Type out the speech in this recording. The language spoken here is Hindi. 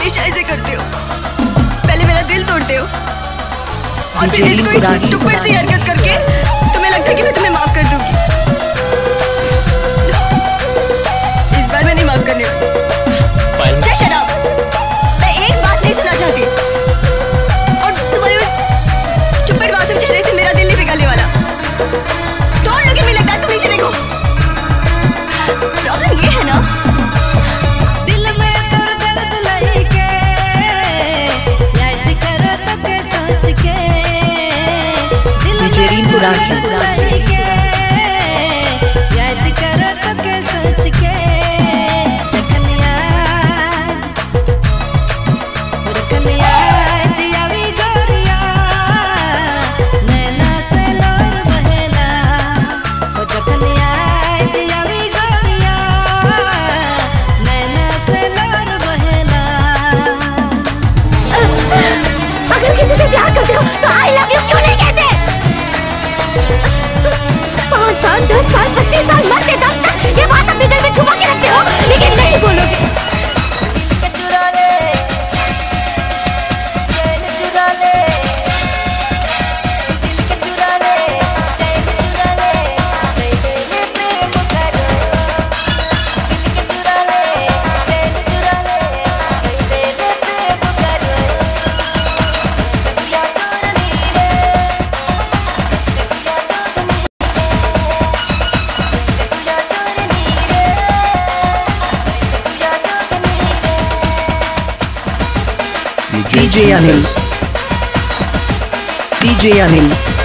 हमेशा ऐसे करते हो, पहले मेरा दिल तोड़ते हो और फिर इसको स्टूपिड सी हरकत करके तुम्हें लगता है कि मैं तुम्हें माफ कर दूंगी। इस बार मैं नहीं माफ करने वाली। जय शराब, मैं एक बात नहीं सुनना चाहती और तुम्हारे उस स्टूपिड मासूम चेहरे से मेरा दिल नहीं पिघलने वाला। तोड़ लो कि मुझे लगता है, तुम नीचे देखो। प्रॉब्लम ये है ना, दिल में दर्द लेके याद करो तो के सोच के, दिल में दर्द लेके याद करो तो के सोच के, रखनिया दिया भी गोरिया नैना से लोर बहेला, रखनिया दिया भी गोरिया नैना से लोर बहेला। अगर किसी से प्यार करते हो तो आई लव यू क्यों नहीं कहते? 5 साल 10 साल 25 साल मरते दम तक ये बात अपने दिल में छुपा के रखते हो, लेकिन नहीं बोलोगे। DJ Anil.